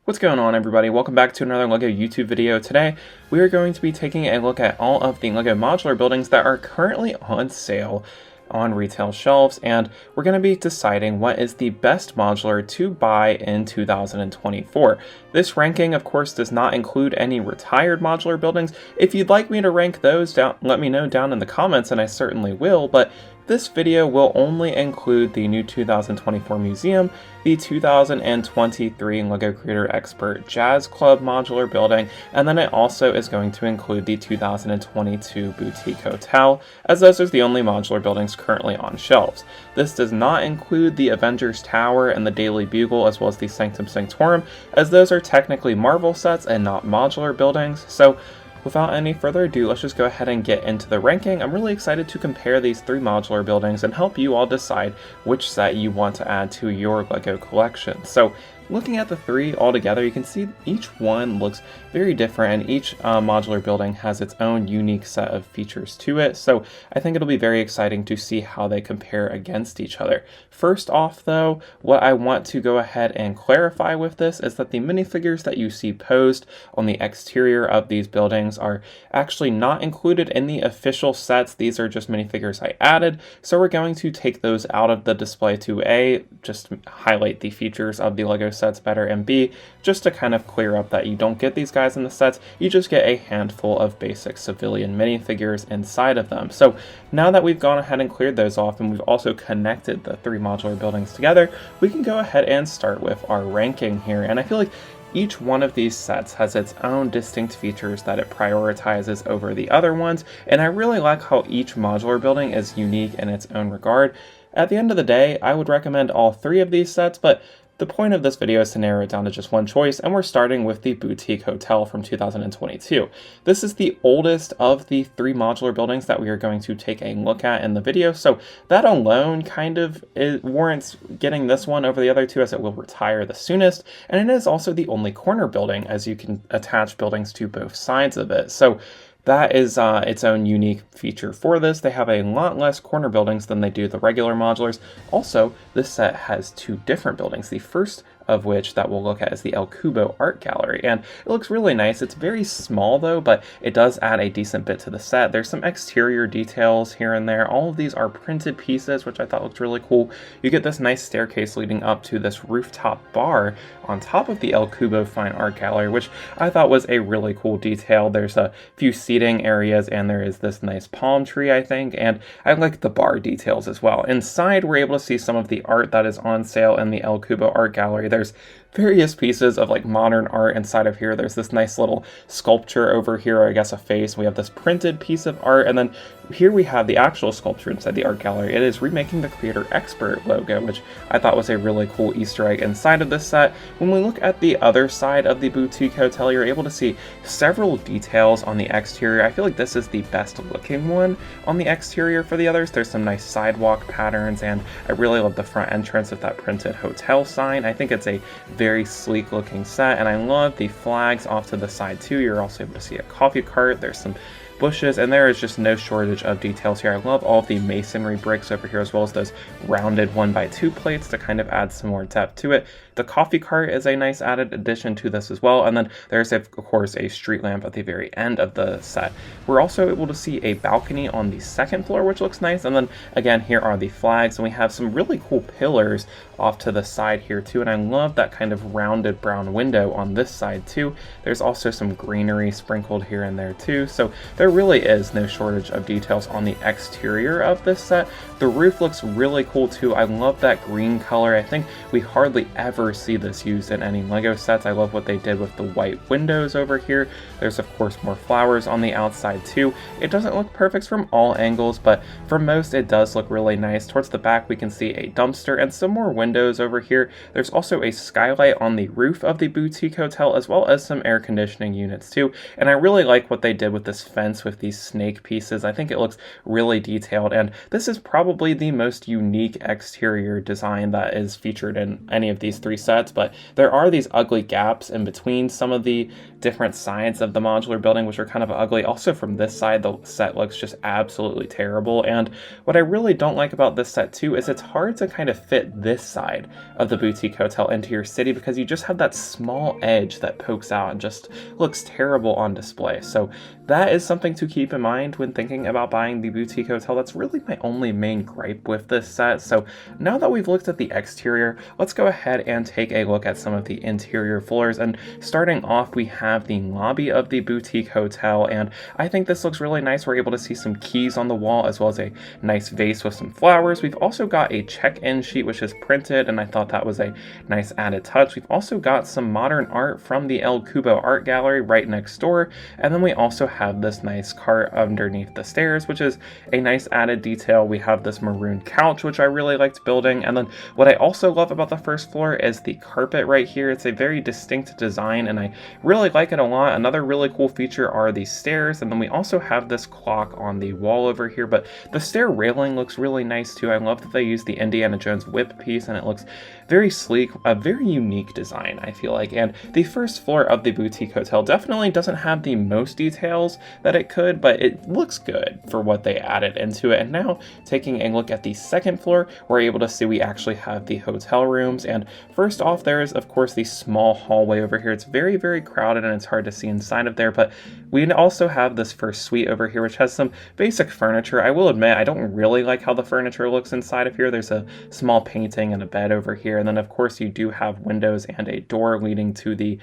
What's going on, everybody? Welcome back to another LEGO YouTube video. Today, we are going to be taking a look at all of the LEGO modular buildings that are currently on sale on retail shelves, and we're going to be deciding what is the best modular to buy in 2024. This ranking, of course, does not include any retired modular buildings. If you'd like me to rank those down, let me know down in the comments, and I certainly will, but this video will only include the new 2024 museum, the 2023 LEGO Creator Expert Jazz Club modular building, and then it also is going to include the 2022 Boutique Hotel, as those are the only modular buildings currently on shelves. This does not include the Avengers Tower and the Daily Bugle, as well as the Sanctum Sanctorum, as those are technically Marvel sets and not modular buildings. So without any further ado, let's just go ahead and get into the ranking. I'm really excited to compare these three modular buildings and help you all decide which set you want to add to your LEGO collection. So looking at the three all together, you can see each one looks very different, and each modular building has its own unique set of features to it. So I think it'll be very exciting to see how they compare against each other. First off, though, what I want to go ahead and clarify with this is that the minifigures that you see posed on the exterior of these buildings are actually not included in the official sets. These are just minifigures I added, so we're going to take those out of the display to A, just highlight the features of the LEGO sets better, and B, just to kind of clear up that you don't get these guys in the sets, you just get a handful of basic civilian minifigures inside of them. So now that we've gone ahead and cleared those off, and we've also connected the three modular buildings together, we can go ahead and start with our ranking here. And I feel like each one of these sets has its own distinct features that it prioritizes over the other ones, and I really like how each modular building is unique in its own regard. At the end of the day, I would recommend all three of these sets, but the point of this video is to narrow it down to just one choice, and we're starting with the Boutique Hotel from 2022. This is the oldest of the three modular buildings that we are going to take a look at in the video, so that alone kind of warrants getting this one over the other two, as it will retire the soonest, and it is also the only corner building, as you can attach buildings to both sides of it. So that is its own unique feature for this. They have a lot less corner buildings than they do the regular modulars. Also, this set has two different buildings. The first of which that we'll look at is the El Cubo Art Gallery, and it looks really nice. It's very small though, but it does add a decent bit to the set. There's some exterior details here and there. All of these are printed pieces, which I thought looked really cool. You get this nice staircase leading up to this rooftop bar on top of the El Cubo Fine Art Gallery, which I thought was a really cool detail. There's a few seating areas, and there is this nice palm tree, I think, and I like the bar details as well. Inside, we're able to see some of the art that is on sale in the El Cubo Art Gallery. There's various pieces of like modern art inside of here. There's this nice little sculpture over here, or I guess a face. We have this printed piece of art, and then here we have the actual sculpture inside the art gallery. It is remaking the Creator Expert logo, which I thought was a really cool Easter egg inside of this set. When we look at the other side of the Boutique Hotel, you're able to see several details on the exterior. I feel like this is the best looking one on the exterior for the others. There's some nice sidewalk patterns, and I really love the front entrance with that printed hotel sign. I think it's a very sleek looking set, and I love the flags off to the side too. You're also able to see a coffee cart. There's some bushes, and there is just no shortage of details here. I love all of the masonry bricks over here, as well as those rounded 1x2 plates to kind of add some more depth to it. The coffee cart is a nice added addition to this as well, and then there's of course a street lamp at the very end of the set. We're also able to see a balcony on the second floor, which looks nice, and then again here are the flags, and we have some really cool pillars off to the side here too, and I love that kind of rounded brown window on this side too. There's also some greenery sprinkled here and there too, so there really is no shortage of details on the exterior of this set. The roof looks really cool too. I love that green color. I think we hardly ever see this used in any LEGO sets. I love what they did with the white windows over here. There's of course more flowers on the outside too. It doesn't look perfect from all angles, but for most it does look really nice. Towards the back we can see a dumpster and some more windows over here. There's also a skylight on the roof of the Boutique Hotel, as well as some air conditioning units too. And I really like what they did with this fence elements with these snake pieces. I think it looks really detailed, and this is probably the most unique exterior design that is featured in any of these three sets, but there are these ugly gaps in between some of the different sides of the modular building, which are kind of ugly. Also from this side, the set looks just absolutely terrible, and what I really don't like about this set too is it's hard to kind of fit this side of the boutique hotel into your city because you just have that small edge that pokes out and just looks terrible on display. So that is something to keep in mind when thinking about buying the boutique hotel. That's really my only main gripe with this set. So now that we've looked at the exterior, let's go ahead and take a look at some of the interior floors. And starting off, we have the lobby of the boutique hotel, and I think this looks really nice. We're able to see some keys on the wall as well as a nice vase with some flowers. We've also got a check-in sheet which is printed, and I thought that was a nice added touch. We've also got some modern art from the El Cubo art gallery right next door, and then we also have this nice cart underneath the stairs, which is a nice added detail. We have this maroon couch, which I really liked building, and then what I also love about the first floor is the carpet right here. It's a very distinct design, and I really like it a lot. Another really cool feature are these stairs, and then we also have this clock on the wall over here, but the stair railing looks really nice too. I love that they use the Indiana Jones whip piece, and it looks very sleek, a very unique design, I feel like. And the first floor of the boutique hotel definitely doesn't have the most details that it could, but it looks good for what they added into it. And now taking a look at the second floor, we're able to see we actually have the hotel rooms. And first off, there is of course the small hallway over here. It's very, very crowded and it's hard to see inside of there, but we also have this first suite over here, which has some basic furniture. I will admit, I don't really like how the furniture looks inside of here. There's a small painting and a bed over here. And then of course you do have windows and a door leading to the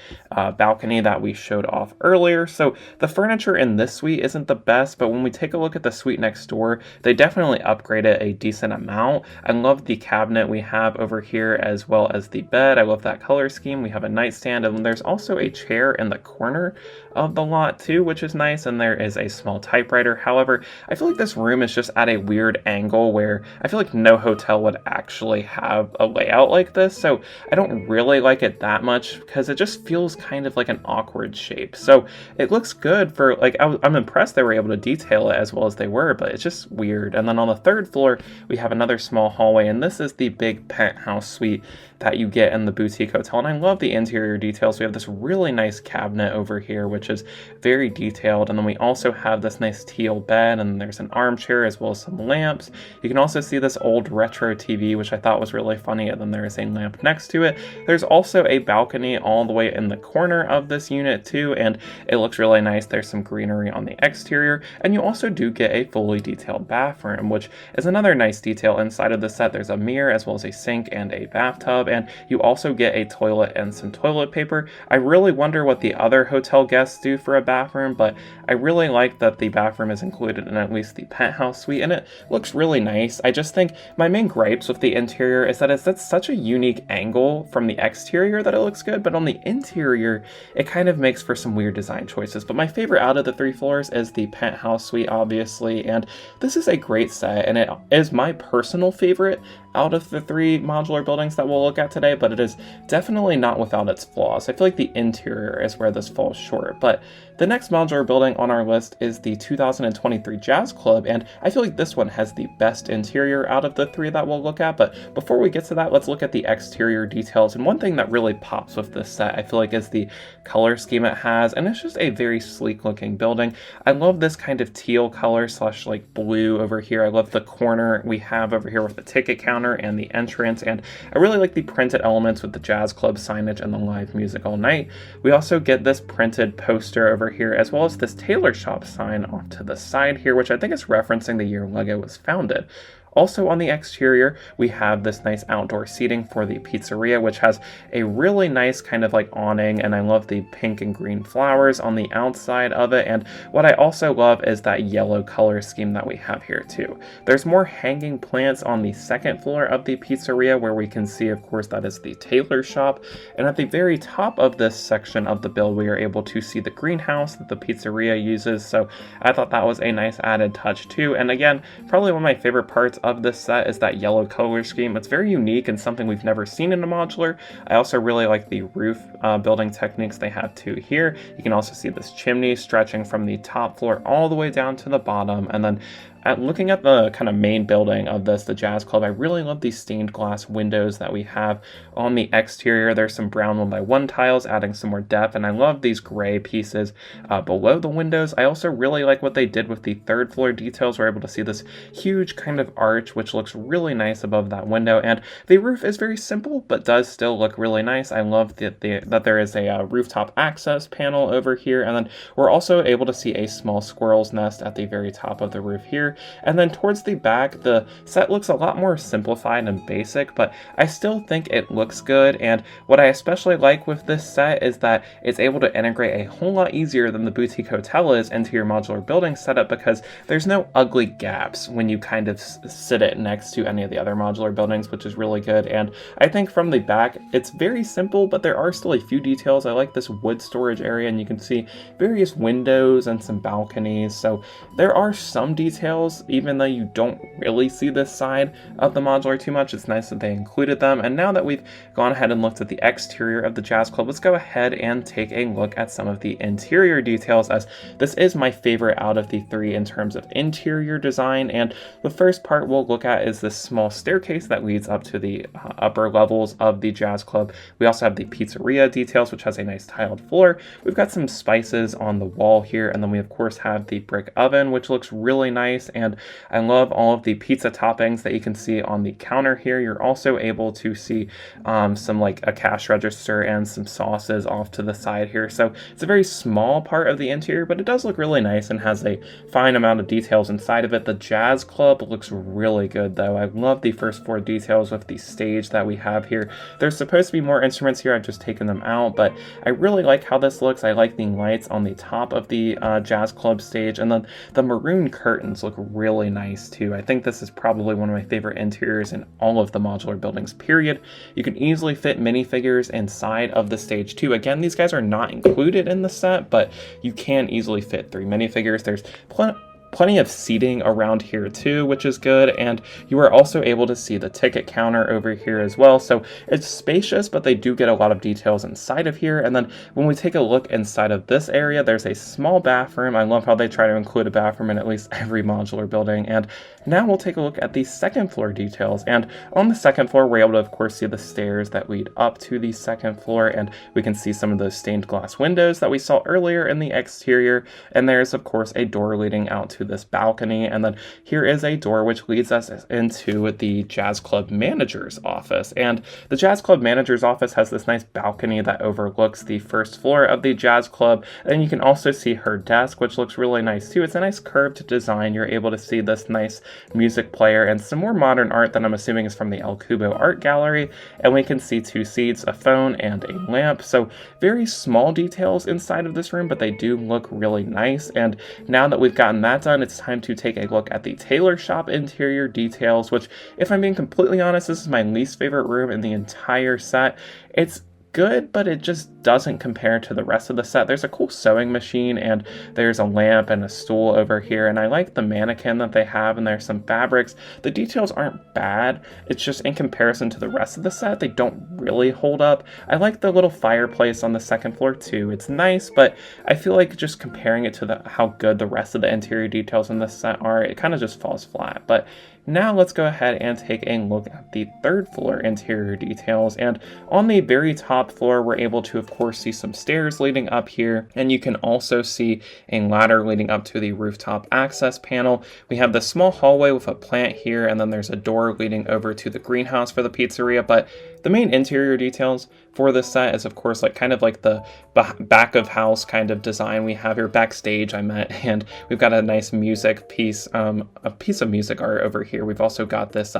balcony that we showed off earlier. So the furniture in this suite isn't the best, but when we take a look at the suite next door, they definitely upgraded a decent amount. I love the cabinet we have over here as well as the bed. I love that color scheme. We have a nightstand, and there's also a chair in the corner of the lot too, which is nice, and there is a small typewriter. However, I feel like this room is just at a weird angle where I feel like no hotel would actually have a layout like this, so I don't really like it that much because it just feels kind of like an awkward shape. So it looks good for, like, I'm impressed they were able to detail it as well as they were, but it's just weird. And then on the third floor, we have another small hallway, and this is the big penthouse suite that you get in the boutique hotel, and I love the interior details. We have this really nice cabinet over here, which is very detailed, and then we also have this nice teal bed, and there's an armchair as well as some lamps. You can also see this old retro TV, which I thought was really funny, and then there is a lamp next to it. There's also a balcony all the way in the corner of this unit too, and it looks really nice. There's some greenery on the exterior, and you also do get a fully detailed bathroom, which is another nice detail inside of the set. There's a mirror as well as a sink and a bathtub, and you also get a toilet and some toilet paper. I really wonder what the other hotel guests do for a bathroom, but I really like that the bathroom is included in at least the penthouse suite, and it looks really nice. I just think my main gripes with the interior is that it's at such a unique angle from the exterior that it looks good, but on the interior, it kind of makes for some weird design choices. But my favorite out of the three floors is the penthouse suite, obviously, and this is a great set, and it is my personal favorite out of the three modular buildings that we'll look at today, but it is definitely not without its flaws. I feel like the interior is where this falls short, but the next modular building on our list is the 2023 Jazz Club, and I feel like this one has the best interior out of the three that we'll look at. But before we get to that, let's look at the exterior details. And one thing that really pops with this set, I feel like, is the color scheme it has, and it's just a very sleek looking building. I love this kind of teal color slash like blue over here. I love the corner we have over here with the ticket counter and the entrance, and I really like the printed elements with the Jazz Club signage and the live music all night. We also get this printed poster over here, as well as this tailor shop sign off to the side here, which I think is referencing the year LEGO was founded. Also on the exterior, we have this nice outdoor seating for the pizzeria, which has a really nice kind of like awning, and I love the pink and green flowers on the outside of it. And what I also love is that yellow color scheme that we have here too. There's more hanging plants on the second floor of the pizzeria, where we can see, of course, that is the tailor shop. And at the very top of this section of the build, we are able to see the greenhouse that the pizzeria uses. So I thought that was a nice added touch too. And again, probably one of my favorite parts of this set is that yellow color scheme. It's very unique and something we've never seen in a modular. I also really like the roof building techniques they have too here. You can also see this chimney stretching from the top floor all the way down to the bottom, and then looking at the kind of main building of this, the Jazz Club, I really love these stained glass windows that we have on the exterior. There's some brown 1x1 tiles adding some more depth, and I love these gray pieces below the windows. I also really like what they did with the third floor details. We're able to see this huge kind of arch, which looks really nice above that window, and the roof is very simple, but does still look really nice. I love that there is a rooftop access panel over here, and then we're also able to see a small squirrel's nest at the very top of the roof here. And then towards the back, the set looks a lot more simplified and basic, but I still think it looks good. And what I especially like with this set is that it's able to integrate a whole lot easier than the boutique hotel is into your modular building setup, because there's no ugly gaps when you kind of sit it next to any of the other modular buildings, which is really good. And I think from the back, it's very simple, but there are still a few details. I like this wood storage area, and you can see various windows and some balconies. So there are some details, even though you don't really see this side of the modular too much. It's nice that they included them. And now that we've gone ahead and looked at the exterior of the Jazz Club, let's go ahead and take a look at some of the interior details, as this is my favorite out of the three in terms of interior design. And the first part we'll look at is this small staircase that leads up to the upper levels of the Jazz Club. We also have the pizzeria details, which has a nice tiled floor. We've got some spices on the wall here, and then we of course have the brick oven, which looks really nice. And I love all of the pizza toppings that you can see on the counter here. You're also able to see some like a cash register and some sauces off to the side here. So it's a very small part of the interior, but it does look really nice and has a fine amount of details inside of it. The Jazz Club looks really good though. I love the first floor details with the stage that we have here. There's supposed to be more instruments here. I've just taken them out, but I really like how this looks. I like the lights on the top of the Jazz Club stage, and then the maroon curtains look really nice too. I think this is probably one of my favorite interiors in all of the modular buildings, period. You can easily fit minifigures inside of the stage too. Again, these guys are not included in the set, but you can easily fit 3 minifigures. There's plenty of seating around here too, which is good, and you are also able to see the ticket counter over here as well. So it's spacious, but they do get a lot of details inside of here. And then when we take a look inside of this area, there's a small bathroom. I love how they try to include a bathroom in at least every modular building. And now we'll take a look at the second floor details. And on the second floor, we're able to of course see the stairs that lead up to the second floor, and we can see some of those stained glass windows that we saw earlier in the exterior. And there's of course a door leading out to this balcony, and then here is a door which leads us into the Jazz Club manager's office. And the Jazz Club manager's office has this nice balcony that overlooks the first floor of the Jazz Club, and you can also see her desk, which looks really nice too. It's a nice curved design. You're able to see this nice music player and some more modern art that I'm assuming is from the El Cubo art gallery, and we can see 2 seats, a phone, and a lamp. So very small details inside of this room, but they do look really nice. And now that we've gotten that done, it's time to take a look at the tailor shop interior details, which, if I'm being completely honest, this is my least favorite room in the entire set. It's good, but it just doesn't compare to the rest of the set. There's a cool sewing machine, and there's a lamp and a stool over here, and I like the mannequin that they have, and there's some fabrics. The details aren't bad. It's just in comparison to the rest of the set, they don't really hold up. I like the little fireplace on the second floor too. It's nice, but I feel like just comparing it to how good the rest of the interior details in this set are, it kind of just falls flat. But now let's go ahead and take a look at the third floor interior details. And on the very top floor, we're able to of course see some stairs leading up here, and you can also see a ladder leading up to the rooftop access panel. We have the small hallway with a plant here, and then there's a door leading over to the greenhouse for the pizzeria. But the main interior details for this set is of course kind of like the back of house kind of design we have here, backstage I meant, and we've got a nice music piece, a piece of music art over here. We've also got this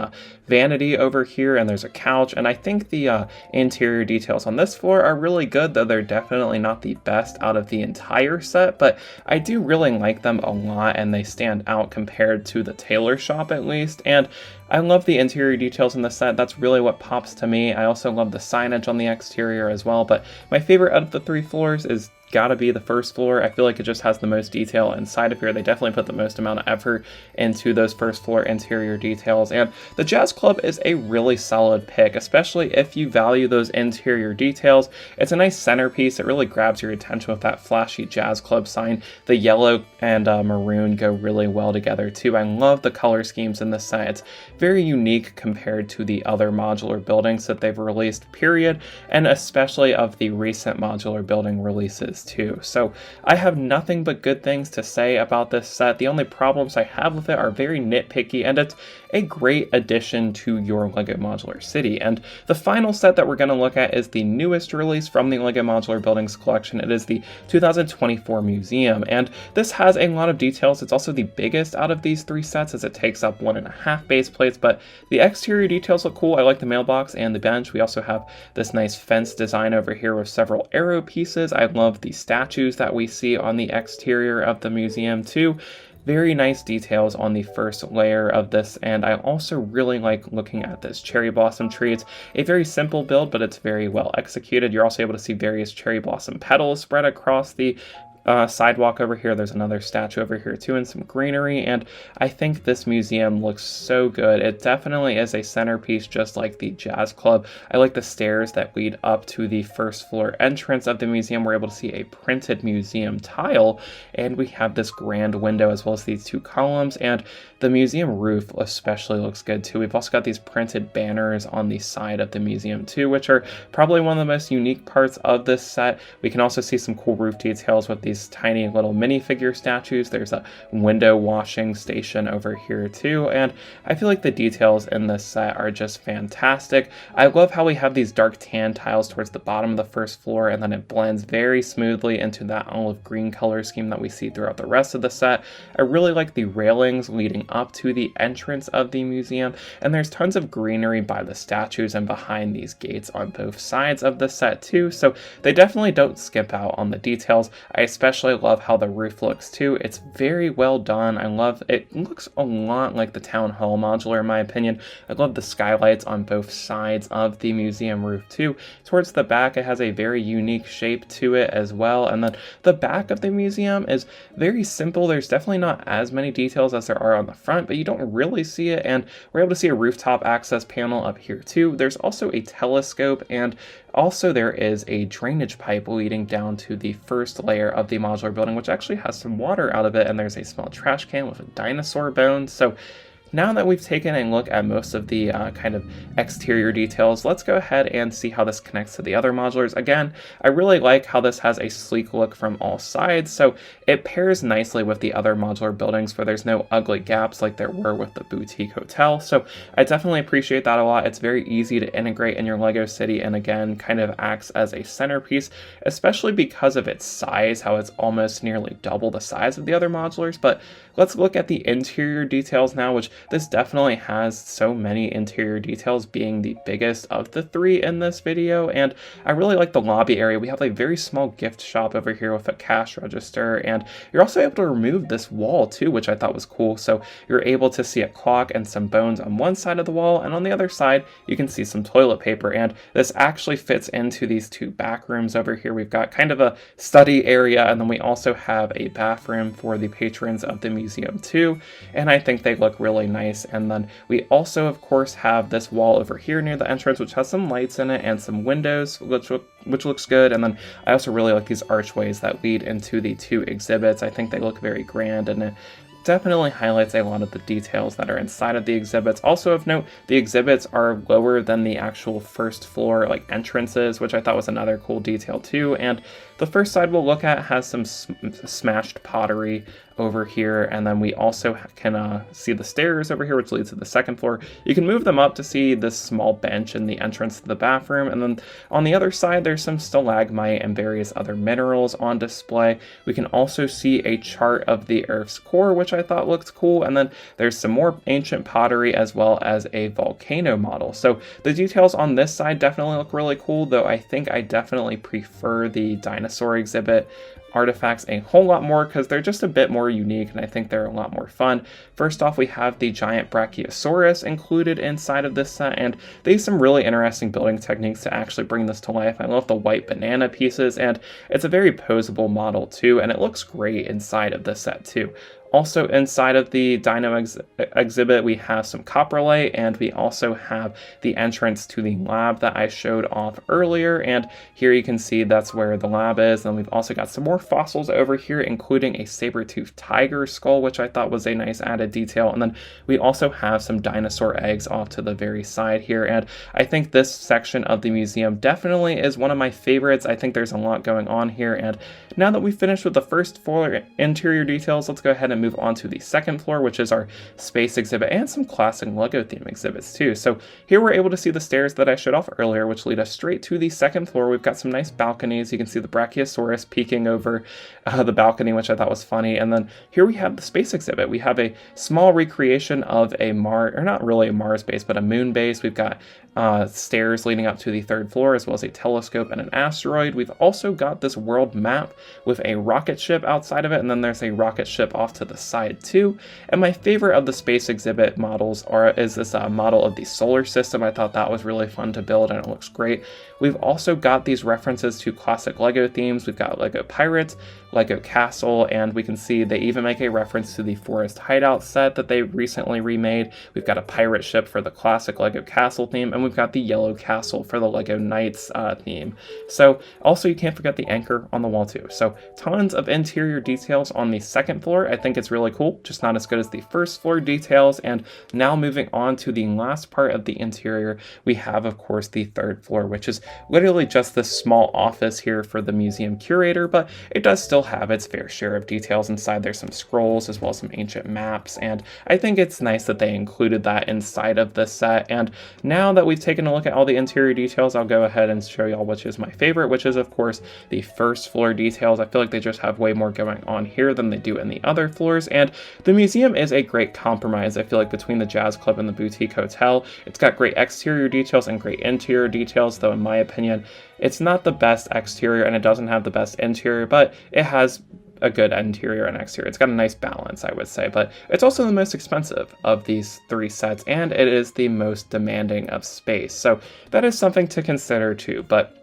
vanity over here, and there's a couch, and I think the interior details on this floor are really good, though they're definitely not the best out of the entire set, but I do really like them a lot, and they stand out compared to the tailor shop at least. And I love the interior details in the set. That's really what pops to me. I also love the signage on the exterior as well, but my favorite out of the 3 floors is gotta be the first floor. I feel like it just has the most detail inside of here. They definitely put the most amount of effort into those first floor interior details, and the Jazz Club is a really solid pick, especially if you value those interior details. It's a nice centerpiece. It really grabs your attention with that flashy Jazz Club sign. The yellow and maroon go really well together too. I love the color schemes in this set. It's very unique compared to the other modular buildings that they've released, period, and especially of the recent modular building releases too. So I have nothing but good things to say about this set. The only problems I have with it are very nitpicky, and it's a great addition to your LEGO Modular City. And the final set that we're going to look at is the newest release from the LEGO Modular Buildings collection. It is the 2024 Museum, and this has a lot of details. It's also the biggest out of these three sets, as it takes up 1.5 base plates, but the exterior details look cool. I like the mailbox and the bench. We also have this nice fence design over here with several arrow pieces. I love the statues that we see on the exterior of the museum too. Very nice details on the first layer of this, and I also really like looking at this cherry blossom tree. It's a very simple build, but it's very well executed. You're also able to see various cherry blossom petals spread across the sidewalk over here. There's another statue over here too, and some greenery, and I think this museum looks so good. It definitely is a centerpiece, just like the Jazz Club. I like the stairs that lead up to the first floor entrance of the museum. We're able to see a printed museum tile, and we have this grand window as well as these two columns, and the museum roof especially looks good too. We've also got these printed banners on the side of the museum too, which are probably one of the most unique parts of this set. We can also see some cool roof details with these tiny little minifigure statues. There's a window washing station over here too, and I feel like the details in this set are just fantastic. I love how we have these dark tan tiles towards the bottom of the first floor, and then it blends very smoothly into that olive green color scheme that we see throughout the rest of the set. I really like the railings leading up to the entrance of the museum, and there's tons of greenery by the statues and behind these gates on both sides of the set too, so they definitely don't skip out on the details. I especially love how the roof looks too. It's very well done. I love it. It looks a lot like the Town Hall modular in my opinion. I love the skylights on both sides of the museum roof too. Towards the back, it has a very unique shape to it as well, and then the back of the museum is very simple. There's definitely not as many details as there are on the front, but you don't really see it, and we're able to see a rooftop access panel up here too. There's also a telescope, and also there is a drainage pipe leading down to the first layer of the modular building, which actually has some water out of it, and there's a small trash can with a dinosaur bone. So now that we've taken a look at most of the kind of exterior details, let's go ahead and see how this connects to the other modulars. Again, I really like how this has a sleek look from all sides, so it pairs nicely with the other modular buildings where there's no ugly gaps like there were with the boutique hotel. So I definitely appreciate that a lot. It's very easy to integrate in your LEGO city, and again, kind of acts as a centerpiece, especially because of its size, how it's almost nearly double the size of the other modulars. But let's look at the interior details now, which this definitely has so many interior details, being the biggest of the three in this video. And I really like the lobby area. We have a very small gift shop over here with a cash register, and you're also able to remove this wall too, which I thought was cool. So you're able to see a clock and some bones on one side of the wall, and on the other side you can see some toilet paper, and this actually fits into these two back rooms over here. We've got kind of a study area, and then we also have a bathroom for the patrons of the museum too, and I think they look really nice. And then we also of course have this wall over here near the entrance, which has some lights in it and some windows, which looks good. And then I also really like these archways that lead into the two exhibits. I think they look very grand, and it definitely highlights a lot of the details that are inside of the exhibits. Also of note, the exhibits are lower than the actual first floor like entrances, which I thought was another cool detail too. And the first side we'll look at has some smashed pottery over here, and then we also can see the stairs over here, which leads to the second floor. You can move them up to see this small bench in the entrance to the bathroom, and then on the other side there's some stalagmite and various other minerals on display. We can also see a chart of the Earth's core, which I thought looked cool, and then there's some more ancient pottery as well as a volcano model. So the details on this side definitely look really cool, though I think I definitely prefer the dinosaur exhibit artifacts a whole lot more because they're just a bit more unique and I think they're a lot more fun. First off, we have the giant Brachiosaurus included inside of this set, and they use some really interesting building techniques to actually bring this to life. I love the white banana pieces, and it's a very posable model too, and it looks great inside of this set too. Also inside of the Dino exhibit, we have some coprolite, and we also have the entrance to the lab that I showed off earlier, and here you can see that's where the lab is. And we've also got some more fossils over here, including a saber-toothed tiger skull, which I thought was a nice added detail. And then we also have some dinosaur eggs off to the very side here, and I think this section of the museum definitely is one of my favorites. I think there's a lot going on here, and now that we've finished with the first floor interior details, let's go ahead and move on to the second floor, which is our space exhibit and some classic Lego theme exhibits too. So here we're able to see the stairs that I showed off earlier, which lead us straight to the second floor. We've got some nice balconies. You can see the Brachiosaurus peeking over the balcony, which I thought was funny. And then here we have the space exhibit. We have a small recreation of a Mars, or not really a Mars base, but a moon base. We've got stairs leading up to the third floor, as well as a telescope and an asteroid. We've also got this world map with a rocket ship outside of it, and then there's a rocket ship off to the side too. And my favorite of the space exhibit models is this model of the solar system. I thought that was really fun to build, and it looks great. We've also got these references to classic Lego themes. We've got Lego Pirates, Lego Castle, and we can see they even make a reference to the Forest Hideout set that they recently remade. We've got a pirate ship for the classic Lego Castle theme, and we've got the yellow castle for the Lego Knights theme. So also you can't forget the anchor on the wall too. So tons of interior details on the second floor. I think it's really cool, just not as good as the first floor details. And now moving on to the last part of the interior, we have of course the third floor, which is literally just this small office here for the museum curator, but it does still have its fair share of details inside. There's some scrolls as well as some ancient maps, and I think it's nice that they included that inside of the set. And now that we've taken a look at all the interior details, I'll go ahead and show y'all which is my favorite, which is of course the first floor details. I feel like they just have way more going on here than they do in the other floors, and the museum is a great compromise, I feel like, between the Jazz Club and the Boutique Hotel. It's got great exterior details and great interior details, though in my opinion it's not the best exterior and it doesn't have the best interior, but it has a good interior and exterior. It's got a nice balance, I would say, but it's also the most expensive of these three sets, and it is the most demanding of space. So that is something to consider too. But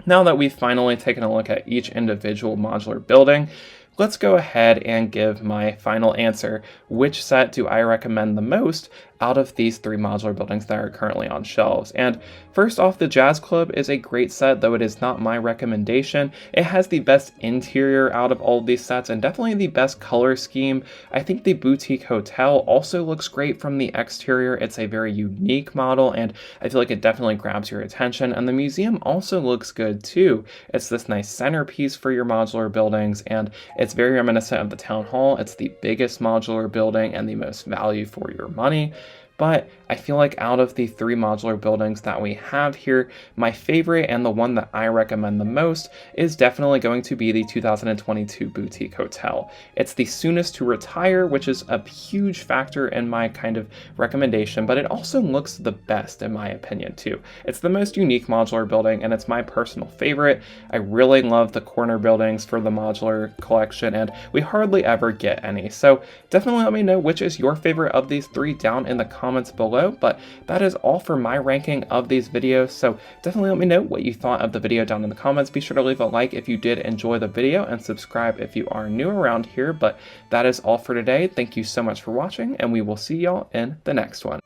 now that we've finally taken a look at each individual modular building, let's go ahead and give my final answer. Which set do I recommend the most out of these three modular buildings that are currently on shelves? And first off, the Jazz Club is a great set, though it is not my recommendation. It has the best interior out of all of these sets and definitely the best color scheme. I think the Boutique Hotel also looks great from the exterior. It's a very unique model and I feel like it definitely grabs your attention, and the museum also looks good too. It's this nice centerpiece for your modular buildings, and it's very reminiscent of the Town Hall. It's the biggest modular building and the most value for your money. But I feel like out of the three modular buildings that we have here, my favorite and the one that I recommend the most is definitely going to be the 2022 Boutique Hotel. It's the soonest to retire, which is a huge factor in my kind of recommendation, but it also looks the best in my opinion too. It's the most unique modular building and it's my personal favorite. I really love the corner buildings for the modular collection and we hardly ever get any. So definitely let me know which is your favorite of these three down in the comments below. But that is all for my ranking of these videos, so definitely let me know what you thought of the video down in the comments. Be sure to leave a like if you did enjoy the video and subscribe if you are new around here. But that is all for today. Thank you so much for watching, and we will see y'all in the next one.